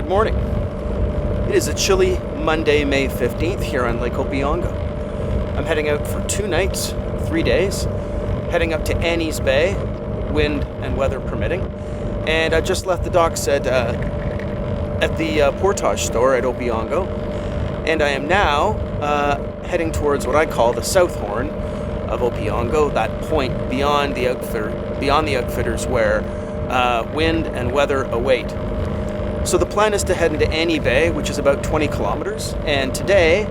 Good morning. It is a chilly Monday, May 15th here on Lake Opeongo. I'm heading out for 2 nights, 3 days, heading up to Annie's Bay, wind and weather permitting. And I just left the docks at the portage store at Opeongo. And I am now heading towards what I call the South Horn of Opeongo, that point beyond the outfitters where wind and weather await. So the plan is to head into Annie Bay, which is about 20 kilometers, and today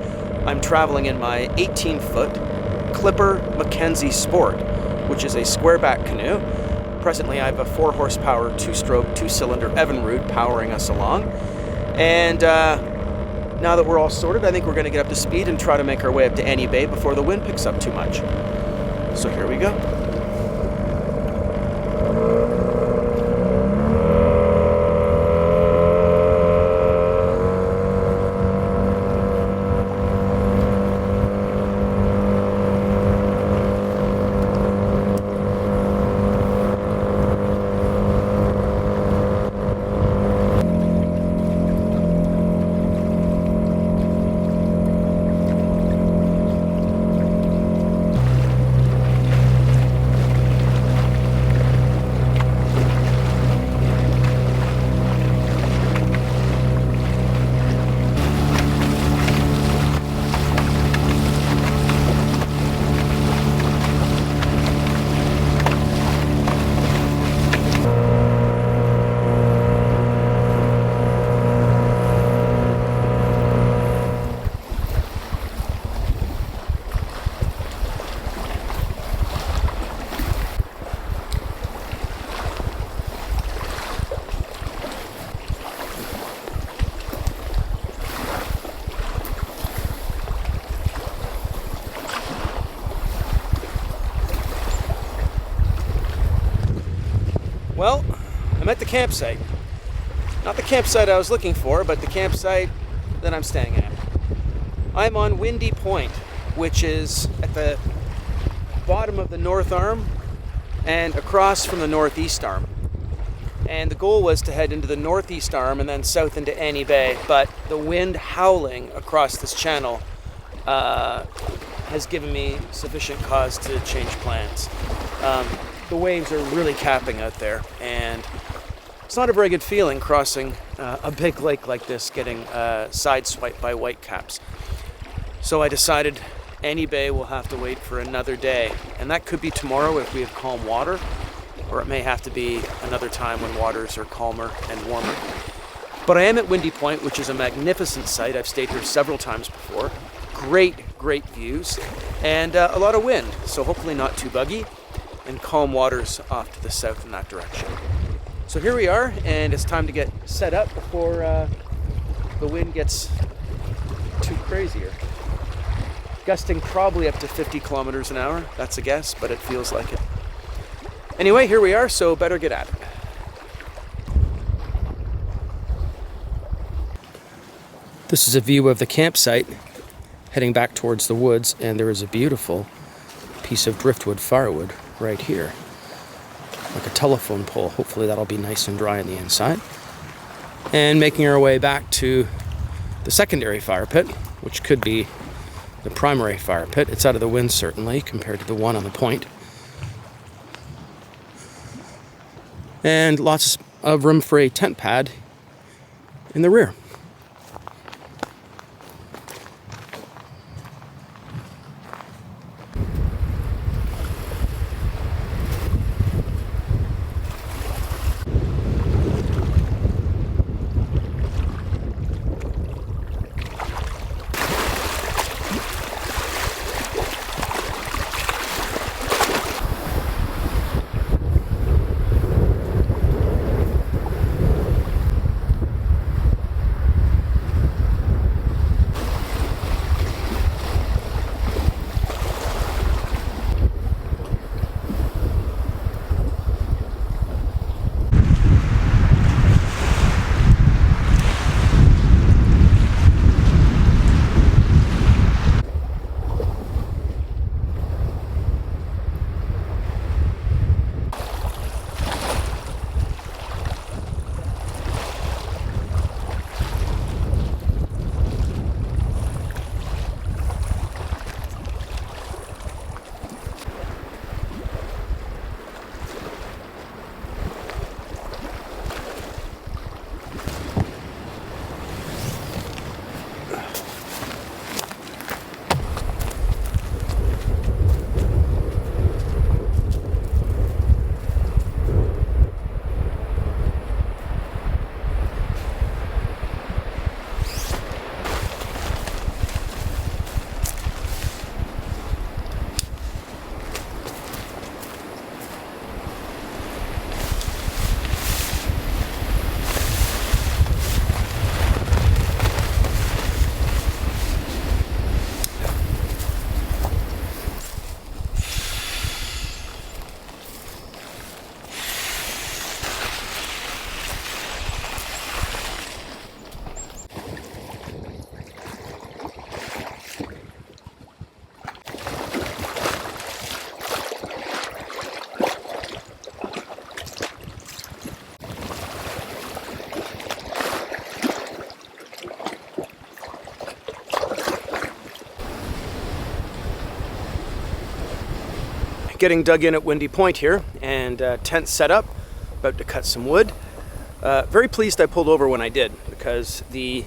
I'm traveling in my 18-foot Clipper Mackenzie Sport, which is a squareback canoe. Presently I have a 4-horsepower, 2-stroke, 2-cylinder Evinrude powering us along, and now that we're all sorted, I think we're going to get up to speed and try to make our way up to Annie Bay before the wind picks up too much. So here we go. Well, I'm at the campsite. Not the campsite I was looking for, but the campsite that I'm staying at. I'm on Windy Point, which is at the bottom of the North Arm and across from the Northeast Arm. And the goal was to head into the Northeast Arm and then south into Annie Bay, but the wind howling across this channel has given me sufficient cause to change plans. The waves are really capping out there, and it's not a very good feeling crossing a big lake like this, getting sideswiped by whitecaps. So I decided Annie Bay will have to wait for another day, and that could be tomorrow if we have calm water, or it may have to be another time when waters are calmer and warmer. But I am at Windy Point, which is a magnificent site. I've stayed here several times before. Great views, and a lot of wind, so hopefully not too buggy. And calm waters off to the south in that direction. So here we are, and it's time to get set up before the wind gets too crazier. Gusting probably up to 50 kilometers an hour. That's a guess, but it feels like it. Anyway, here we are, so better get at it. This is a view of the campsite heading back towards the woods, and there is a beautiful piece of driftwood firewood right here, like a telephone pole. Hopefully that'll be nice and dry on the inside. And making our way back to the secondary fire pit, which could be the primary fire pit. It's out of the wind certainly compared to the one on the point. And lots of room for a tent pad in the rear. getting dug in at Windy Point here, and tent set up, about to cut some wood. Very pleased I pulled over when I did, because the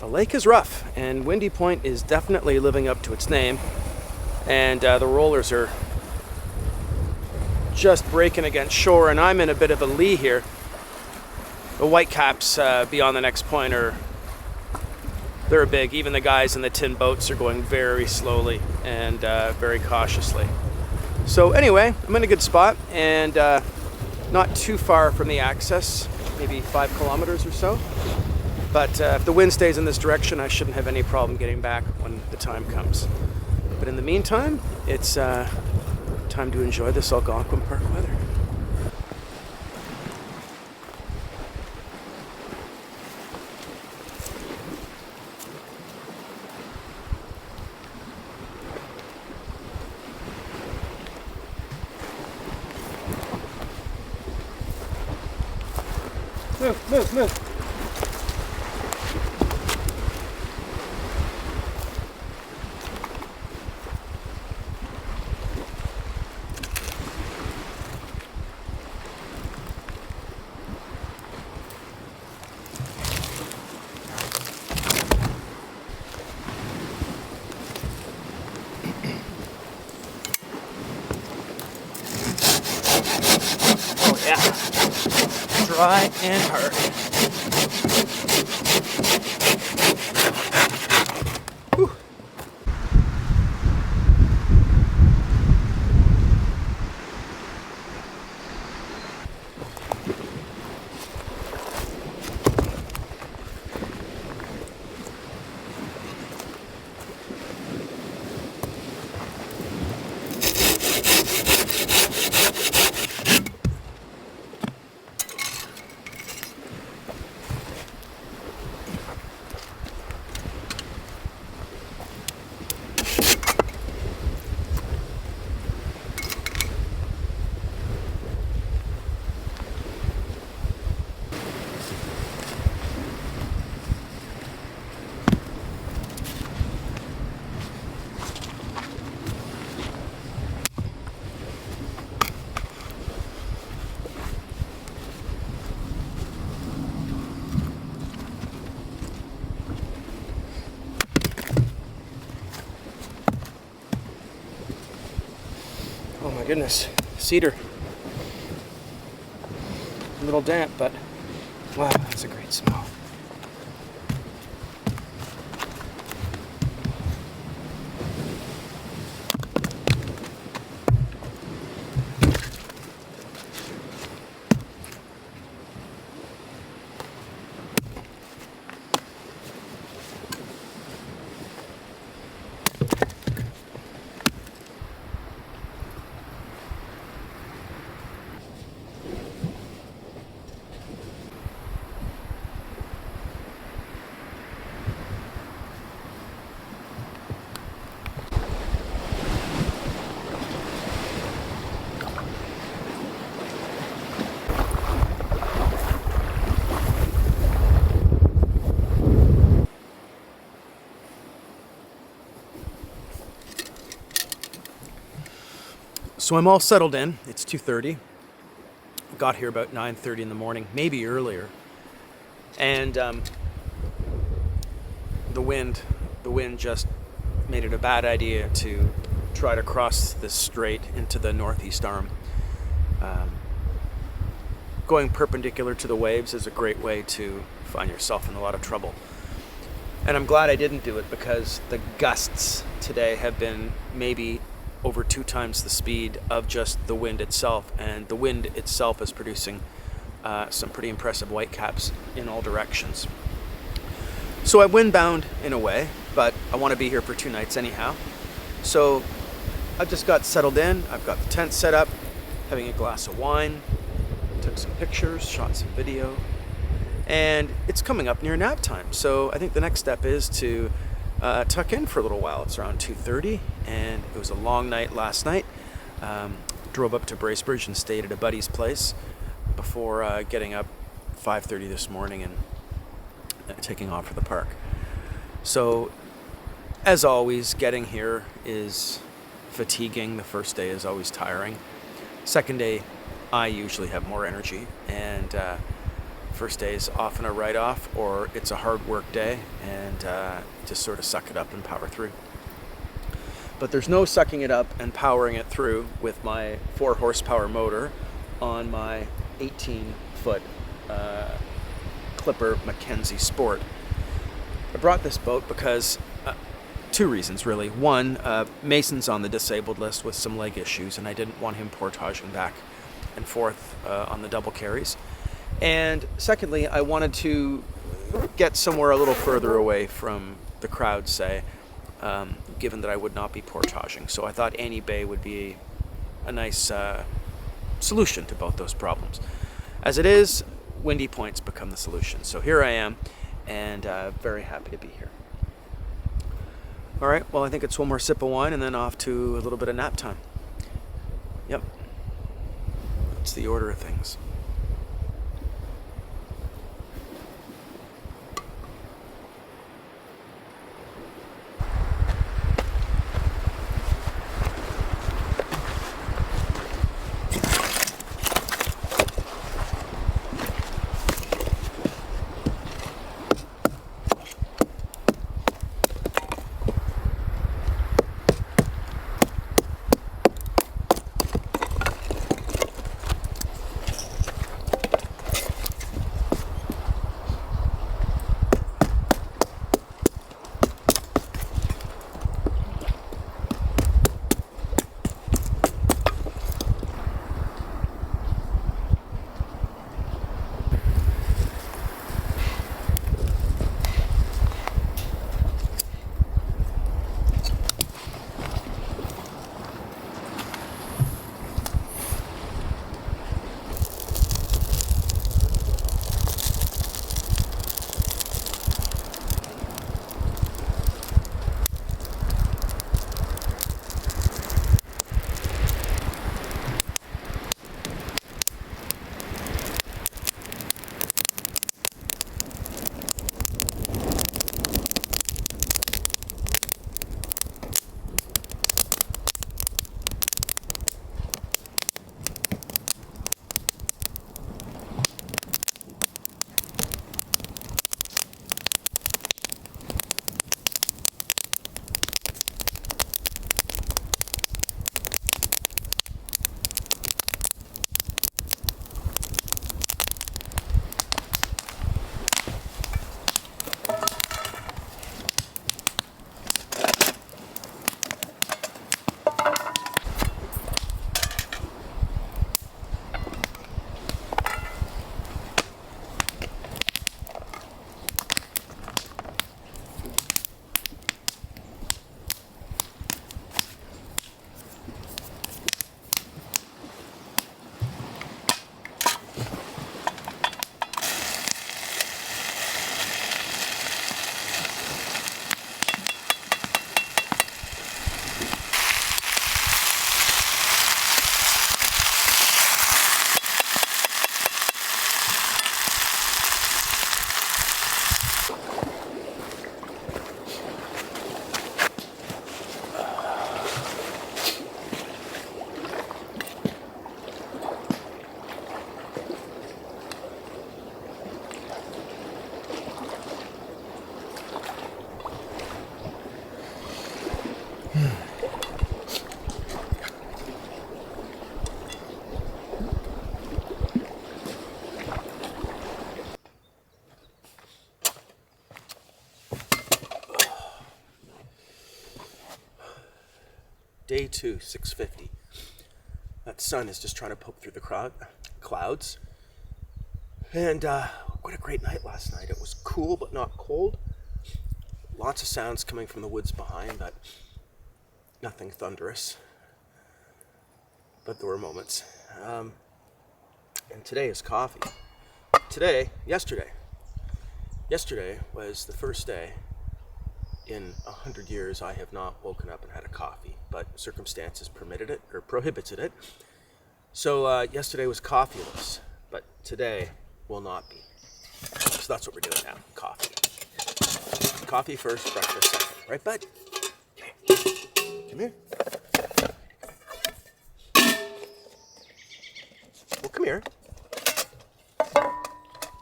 lake is rough, and Windy Point is definitely living up to its name, and the rollers are just breaking against shore, and I'm in a bit of a lee here. The whitecaps beyond the next point they're big. Even the guys in the tin boats are going very slowly and very cautiously. So anyway, I'm in a good spot, and not too far from the access, maybe 5 kilometers or so. But if the wind stays in this direction, I shouldn't have any problem getting back when the time comes. But in the meantime, it's time to enjoy this Algonquin Park weather. Move. Oh yeah, dry and hard. Whew. Oh my goodness, cedar. A little damp, but wow, that's a great smell. So I'm all settled in. It's 2:30. Got here about 9:30 in the morning, maybe earlier. And the wind just made it a bad idea to try to cross this strait into the northeast arm. Going perpendicular to the waves is a great way to find yourself in a lot of trouble. And I'm glad I didn't do it, because the gusts today have been maybe over 2 times the speed of just the wind itself, and the wind itself is producing some pretty impressive whitecaps in all directions. So I'm windbound in a way, but I want to be here for 2 nights anyhow. So I just got settled in. I've got the tent set up, having a glass of wine, took some pictures, shot some video, and it's coming up near nap time. So I think the next step is to tuck in for a little while. It's around 2:30, and it was a long night last night. Drove up to Bracebridge and stayed at a buddy's place before getting up 5:30 this morning and taking off for the park. So, as always, getting here is fatiguing. The first day is always tiring. Second day, I usually have more energy, and first day is often a write-off, or it's a hard work day, and just sort of suck it up and power through. But there's no sucking it up and powering it through with my 4 horsepower motor on my 18-foot Clipper Mackenzie Sport. I brought this boat because 2 reasons, really. One, Mason's on the disabled list with some leg issues, and I didn't want him portaging back and forth on the double carries. And secondly, I wanted to get somewhere a little further away from the crowd, say, given that I would not be portaging. So I thought Annie Bay would be a nice solution to both those problems. As it is, Windy Point's become the solution. So here I am, and very happy to be here. All right, well, I think it's one more sip of wine and then off to a little bit of nap time. Yep. That's the order of things. Day 2, 6:50. That sun is just trying to poke through the clouds. And what a great night last night. It was cool but not cold. Lots of sounds coming from the woods behind, but nothing thunderous. But there were moments. And today is coffee. Yesterday was the first day in 100 years I have not woken up and had a coffee, but circumstances permitted it, or prohibited it. So yesterday was coffeeless, but today will not be. So that's what we're doing now, coffee. Coffee first, breakfast second. Right, bud? Okay. Come here. here.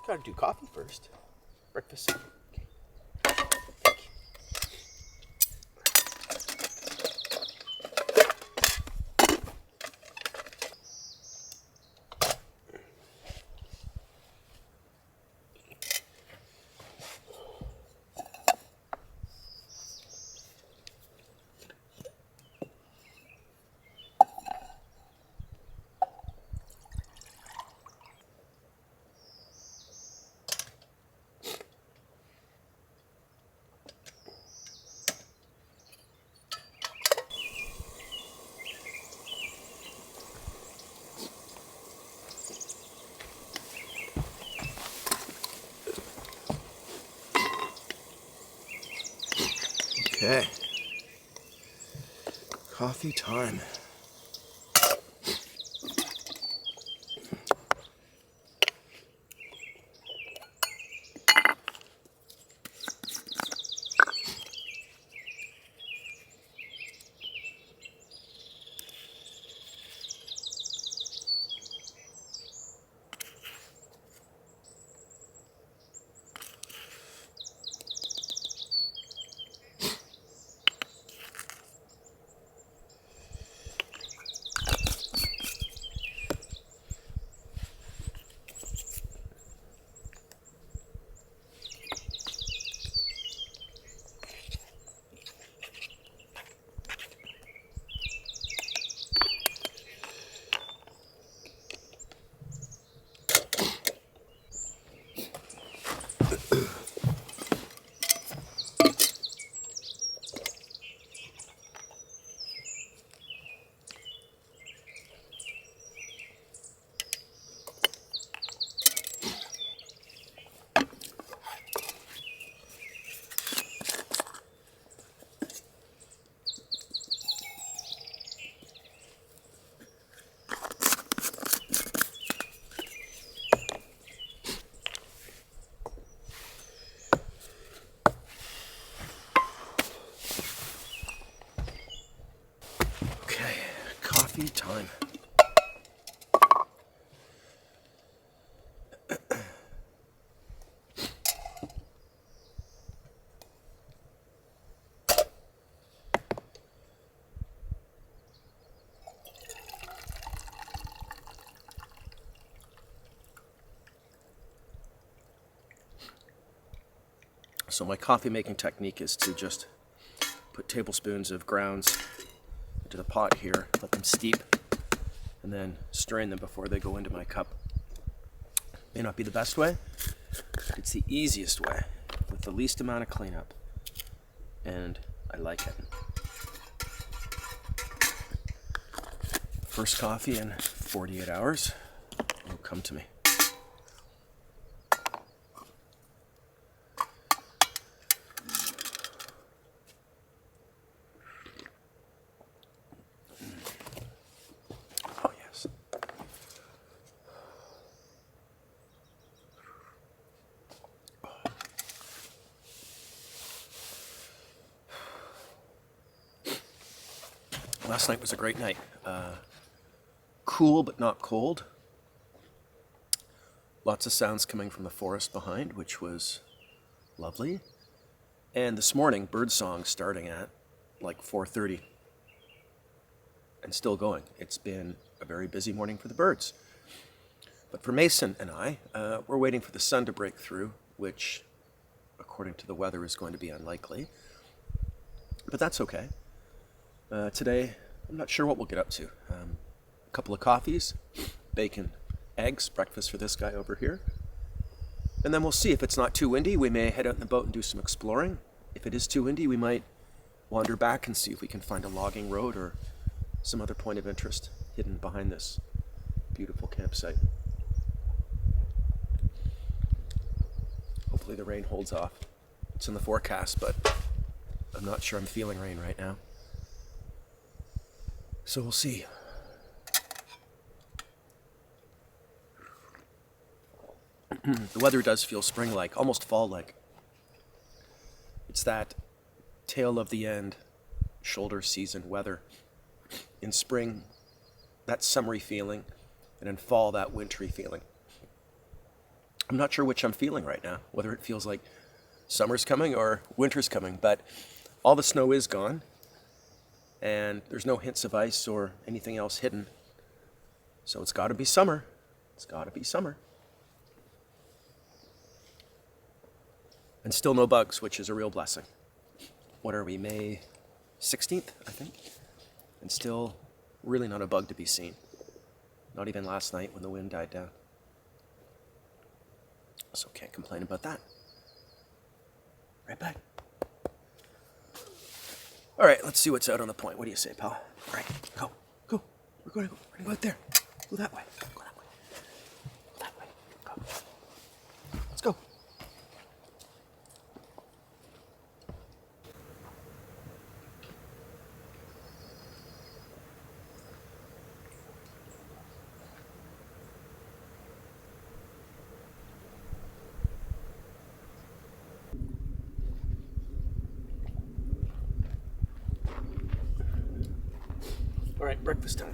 Gotta do coffee first. Breakfast. Okay, coffee time. Coffee time. So my coffee making technique is to just put tablespoons of grounds into the pot here, let them steep, and then strain them before they go into my cup. May not be the best way, but it's the easiest way with the least amount of cleanup, and I like it. First coffee in 48 hours will come to me. Last night was a great night. Cool but not cold. Lots of sounds coming from the forest behind, which was lovely. And this morning, birdsong starting at like 4:30 and still going. It's been a very busy morning for the birds. But for Mason and I, we're waiting for the sun to break through, which, according to the weather, is going to be unlikely. But that's okay. Today, I'm not sure what we'll get up to. A couple of coffees, bacon, eggs, breakfast for this guy over here. And then we'll see. If it's not too windy, we may head out in the boat and do some exploring. If it is too windy, we might wander back and see if we can find a logging road or some other point of interest hidden behind this beautiful campsite. Hopefully the rain holds off. It's in the forecast, but I'm not sure I'm feeling rain right now. So we'll see. The weather does feel spring-like, almost fall-like. It's that tail of the end, shoulder season weather. In spring, that summery feeling, and in fall, that wintry feeling. I'm not sure which I'm feeling right now, whether it feels like summer's coming or winter's coming, but all the snow is gone, and there's no hints of ice or anything else hidden. So it's got to be summer. It's got to be summer. And still no bugs, which is a real blessing. What are we, May 16th, I think? And still really not a bug to be seen. Not even last night when the wind died down. So can't complain about that. Right, bud? All right, let's see what's out on the point. What do you say, pal? All right, go. We're going to go out there. Go that way. Go that way. Go that way. Go. Let's go. All right, breakfast time.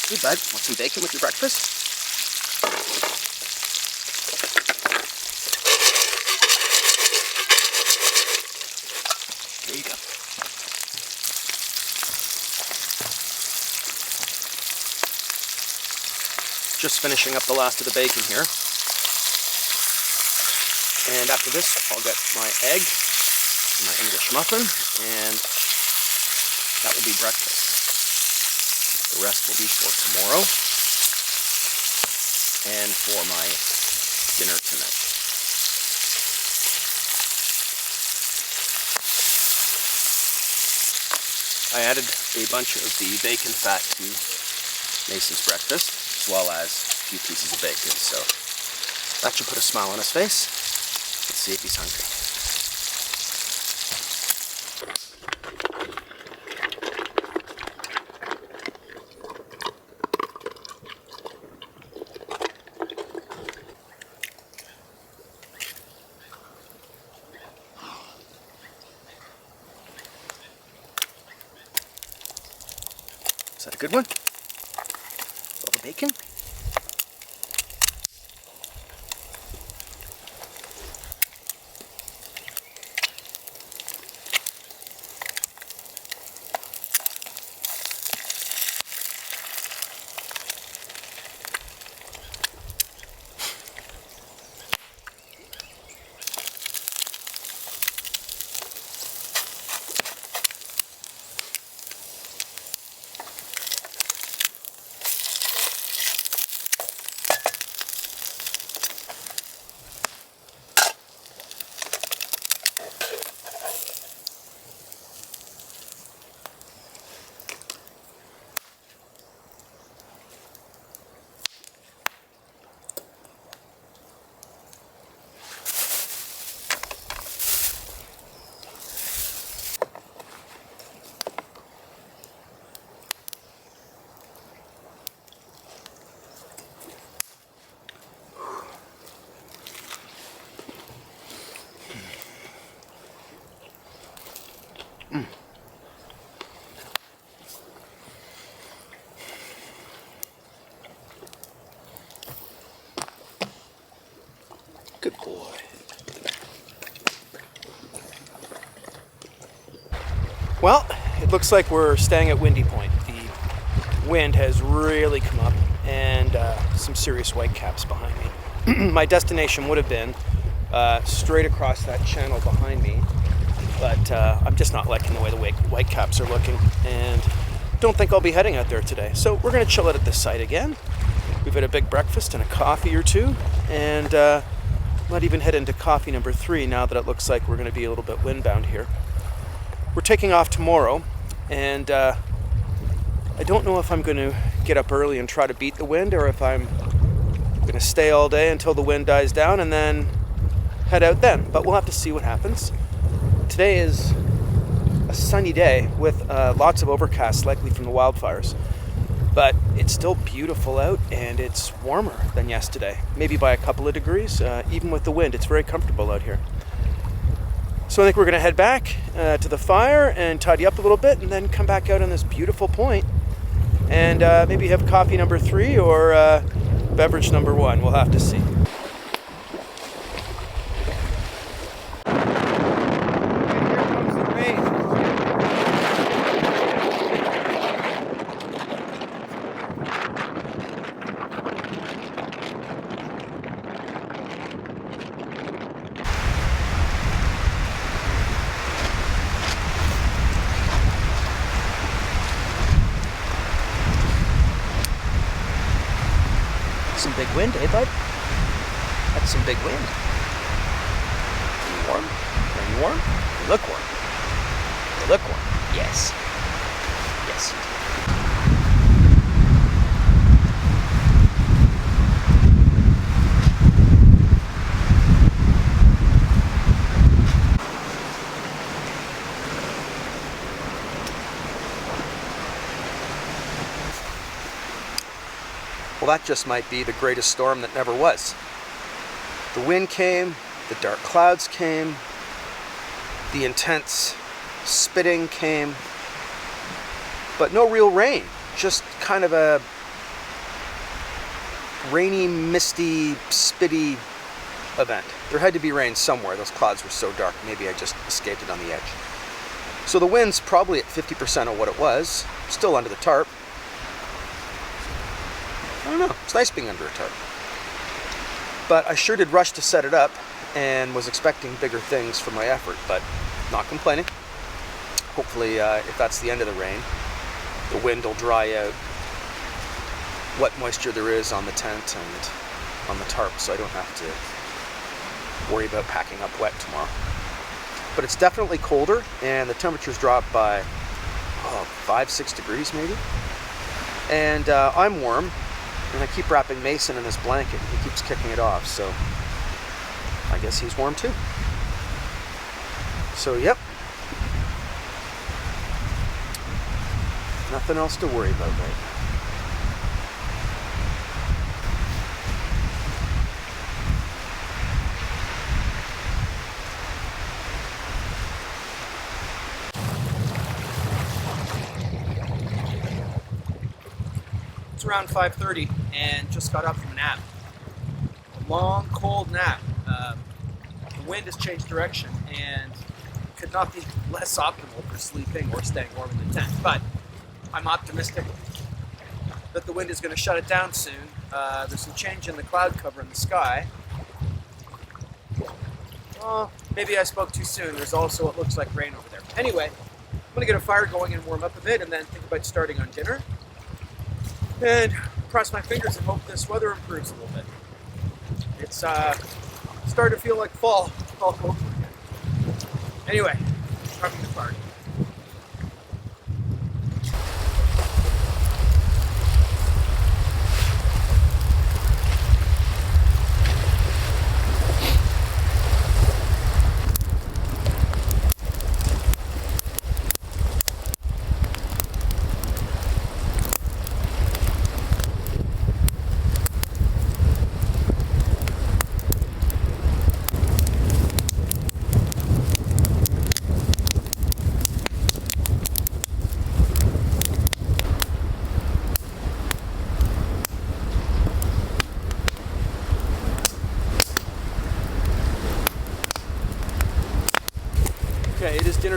Hey, bud, want some bacon with your breakfast? There you go. Just finishing up the last of the bacon here. And after this, I'll get my egg, my English muffin, and that will be breakfast. The rest will be for tomorrow and for my dinner tonight. I added a bunch of the bacon fat to Mason's breakfast, as well as a few pieces of bacon, so that should put a smile on his face. Let's see if he's hungry. Is that a good one? All the bacon? Good boy. Well, it looks like we're staying at Windy Point. The wind has really come up and some serious whitecaps behind me. My destination would have been straight across that channel behind me, but I'm just not liking the way the whitecaps are looking and don't think I'll be heading out there today. So we're going to chill out at this site again. We've had a big breakfast and a coffee or two, and might even head into coffee number 3 now that it looks like we're going to be a little bit windbound here. We're taking off tomorrow, and I don't know if I'm going to get up early and try to beat the wind, or if I'm going to stay all day until the wind dies down and then head out then. But we'll have to see what happens. Today is a sunny day with lots of overcast, likely from the wildfires. But it's still beautiful out, and it's warmer than yesterday, maybe by a couple of degrees. Even with the wind, it's very comfortable out here. So I think we're going to head back to the fire and tidy up a little bit, and then come back out on this beautiful point and maybe have coffee number 3 or beverage number 1. We'll have to see. Some big wind, eh, bud? That's some big wind. Are you warm? Are you warm? You look warm. You look warm. Yes. Yes. Well, that just might be the greatest storm that never was. The wind came, the dark clouds came, the intense spitting came, but no real rain. Just kind of a rainy, misty, spitty event. There had to be rain somewhere. Those clouds were so dark. Maybe I just escaped it on the edge. So the wind's probably at 50% of what it was, still under the tarp. I don't know, it's nice being under a tarp. But I sure did rush to set it up and was expecting bigger things for my effort, but not complaining. Hopefully, if that's the end of the rain, the wind will dry out what moisture there is on the tent and on the tarp, so I don't have to worry about packing up wet tomorrow. But it's definitely colder, and the temperatures dropped by 5-6 degrees maybe. And I'm warm. And I keep wrapping Mason in this blanket. He keeps kicking it off, so I guess he's warm too. So, yep. Nothing else to worry about right now. It's around 5:30 and just got up from a nap. A long, cold nap. The wind has changed direction and could not be less optimal for sleeping or staying warm in the tent. But I'm optimistic that the wind is going to shut it down soon. There's some change in the cloud cover in the sky. Oh, maybe I spoke too soon. There's also what looks like rain over there. Anyway, I'm going to get a fire going and warm up a bit and then think about starting on dinner. And cross my fingers and hope this weather improves a little bit. It's starting to feel like fall all over again. Anyway, having the party.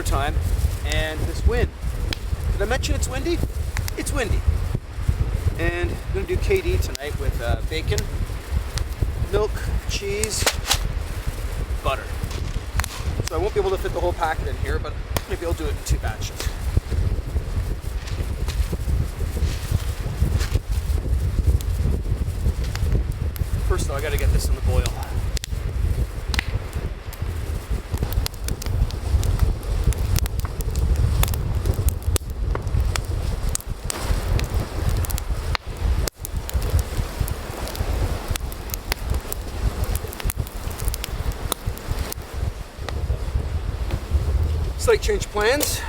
dinner time, and this wind. Did I mention it's windy? It's windy. And I'm going to do KD tonight with bacon, milk, cheese, butter. So I won't be able to fit the whole packet in here, but maybe I'll do it in 2 batches. First though, I got to get this in the boil. Slight change of plans.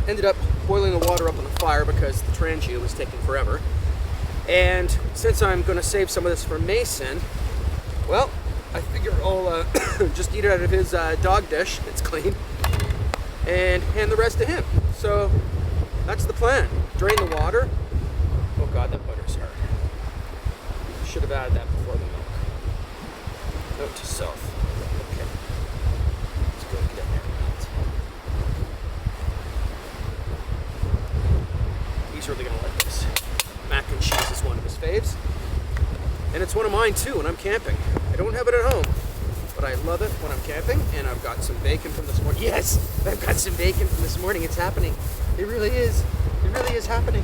Ended up boiling the water up on the fire because the Trangia was taking forever. And since I'm going to save some of this for Mason, well, I figure I'll just eat it out of his dog dish, it's clean, and hand the rest to him. So that's the plan. Drain the water. Oh God, that butter's hard. Should have added that before the milk. Note to self. Okay. Let's go get in there. He's really going to like this. Mac and cheese is one of his faves. And it's one of mine too when I'm camping. I don't have it at home, but I love it when I'm camping. And I've got some bacon from this morning. Yes, I've got some bacon from this morning. It's happening. It really is. It really is happening.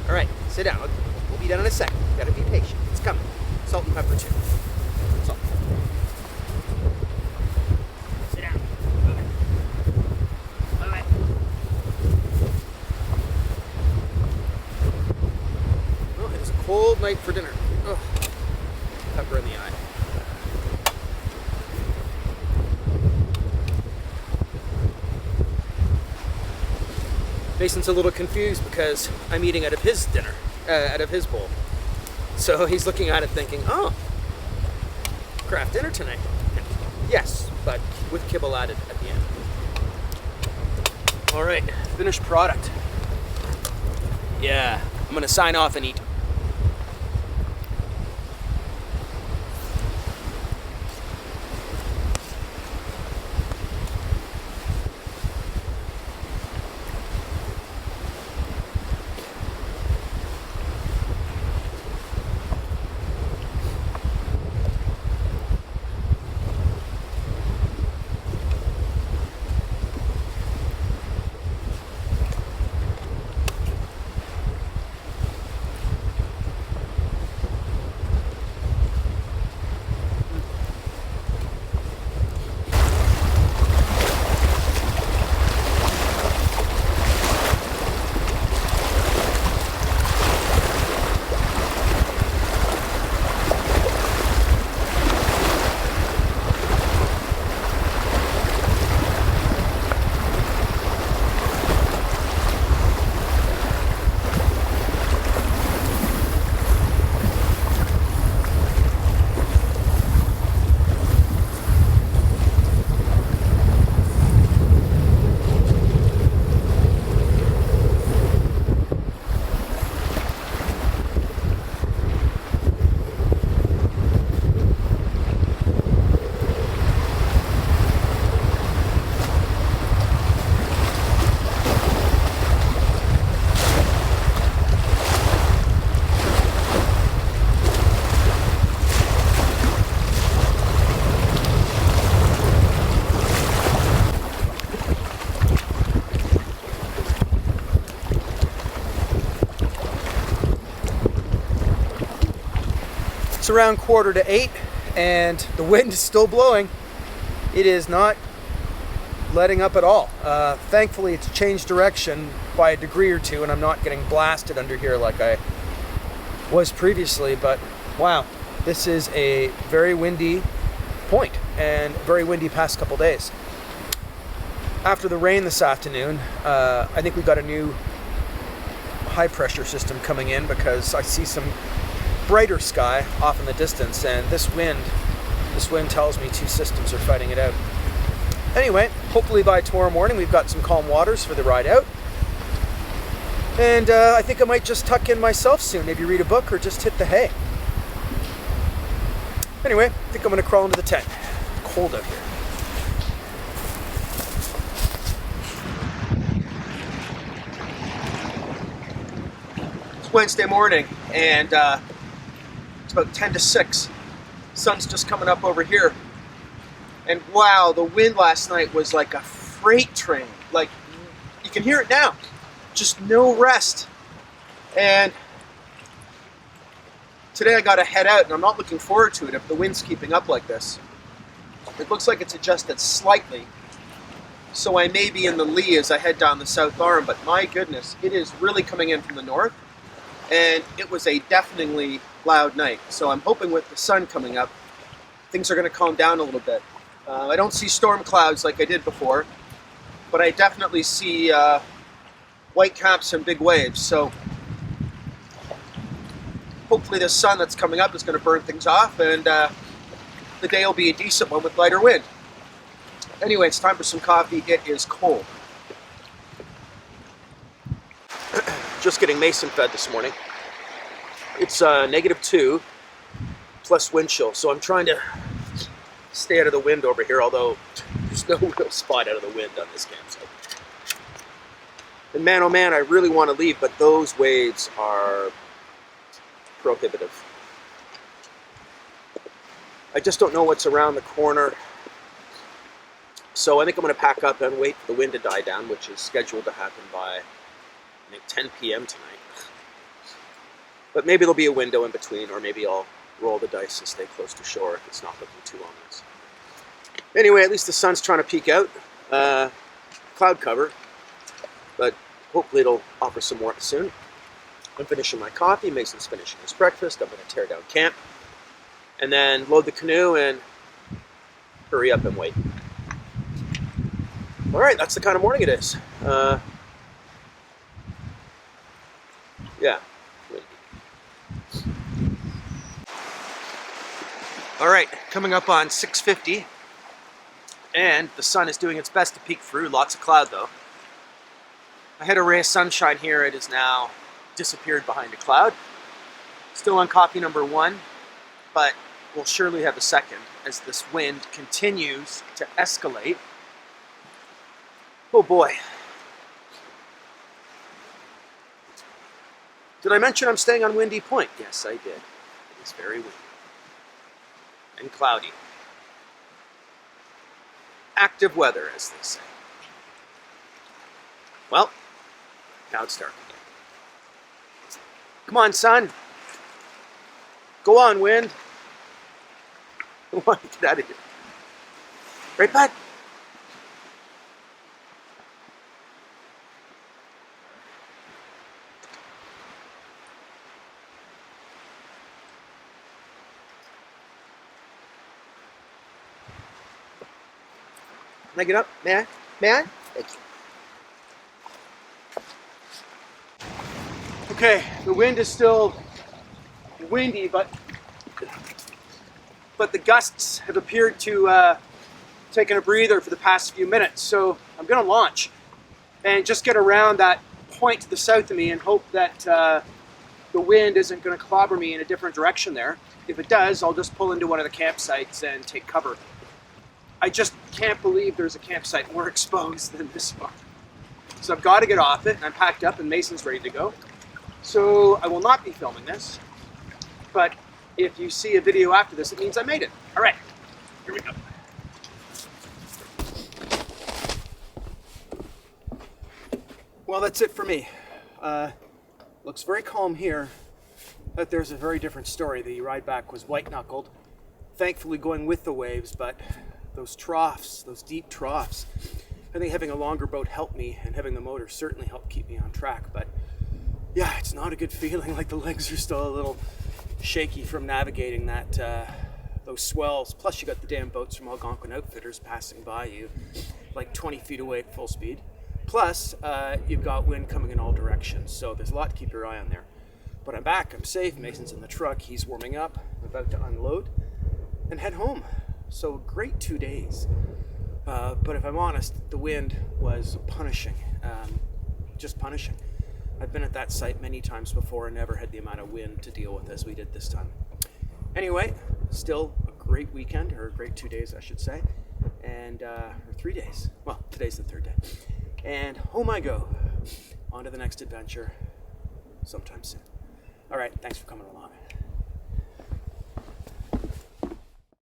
All right, sit down. We'll be done in a second. You gotta be patient. It's coming. Salt and pepper too. Salt. Sit down. Move it. Move it. Well, it's a cold night for dinner. Oh, pepper in the eye. Mason's a little confused because I'm eating out of his dinner, out of his bowl. So he's looking at it thinking, oh, craft dinner tonight. Yes, but with kibble added at the end. All right, finished product. Yeah, I'm gonna sign off and eat. It's around 7:45 and the wind is still blowing. It is not letting up at all. Thankfully it's changed direction by a degree or two and I'm not getting blasted under here like I was previously, but wow, this is a very windy point and very windy past couple days. After the rain this afternoon, I think we got a new high pressure system coming in because I see some brighter sky off in the distance, and this wind tells me 2 systems are fighting it out. Anyway, hopefully by tomorrow morning we've got some calm waters for the ride out. And I think I might just tuck in myself soon, maybe read a book or just hit the hay. Anyway, I think I'm gonna crawl into the tent. It's cold out here. It's Wednesday morning, and it's about 10 to 6. Sun's just coming up over here. And wow, the wind last night was like a freight train. Like, you can hear it now. Just no rest. And today I got to head out, and I'm not looking forward to it if the wind's keeping up like this. It looks like it's adjusted slightly, so I may be in the lee as I head down the south arm, but my goodness, it is really coming in from the north, and it was a deafeningly loud night. So I'm hoping with the sun coming up, things are going to calm down a little bit. I don't see storm clouds like I did before, but I definitely see white caps and big waves. So hopefully the sun that's coming up is going to burn things off, and the day will be a decent one with lighter wind. Anyway, it's time for some coffee. It is cold. Just getting Mason fed this morning. It's -2 plus wind chill, so I'm trying to stay out of the wind over here, although there's no real spot out of the wind on this campsite. And man, oh man, I really want to leave, but those waves are prohibitive. I just don't know what's around the corner. So I think I'm going to pack up and wait for the wind to die down, which is scheduled to happen by, I think, 10 p.m. tonight. But maybe there'll be a window in between, or maybe I'll roll the dice and stay close to shore if it's not looking too ominous. Anyway, at least the sun's trying to peek out. Cloud cover, but hopefully it'll offer some warmth soon. I'm finishing my coffee, Mason's finishing his breakfast. I'm going to tear down camp, and then load the canoe and hurry up and wait. All right, that's the kind of morning it is. Yeah. All right, coming up on 6:50, and the sun is doing its best to peek through. Lots of cloud, though. I had a ray of sunshine here. It is now disappeared behind a cloud. Still on coffee number 1, but we'll surely have a second as this wind continues to escalate. Oh boy. Did I mention I'm staying on Windy Point? Yes, I did. It is very windy and cloudy. Active weather, as they say. Well, now it's dark again. Come on, sun. Go on, wind. Come on, get out of here. Right, bud? Can I get up? May I? May I? Thank you. Okay, the wind is still windy, but the gusts have appeared to taken a breather for the past few minutes. So I'm going to launch and just get around that point to the south of me and hope that the wind isn't going to clobber me in a different direction there. If it does, I'll just pull into one of the campsites and take cover. I just can't believe there's a campsite more exposed than this one. So I've got to get off it, and I'm packed up, and Mason's ready to go. So I will not be filming this, but if you see a video after this, it means I made it. All right, here we go. Well, that's it for me. Looks very calm here, but there's a very different story. The ride back was white-knuckled, thankfully going with the waves, but those troughs, those deep troughs, I think having a longer boat helped me, and having the motor certainly helped keep me on track. But yeah, it's not a good feeling. Like, the legs are still a little shaky from navigating that those swells. Plus, you got the damn boats from Algonquin Outfitters passing by you like 20 feet away at full speed. Plus, you've got wind coming in all directions, so there's a lot to keep your eye on there. But I'm back, I'm safe. Mason's in the truck, he's warming up. I'm about to unload and head home. So great 2 days. But if I'm honest, the wind was punishing, just punishing. I've been at that site many times before and never had the amount of wind to deal with as we did this time. Anyway, still a great weekend, or a great 2 days, I should say, and or 3 days. Well, today's the third day. And home I go, on to the next adventure sometime soon. All right, thanks for coming along.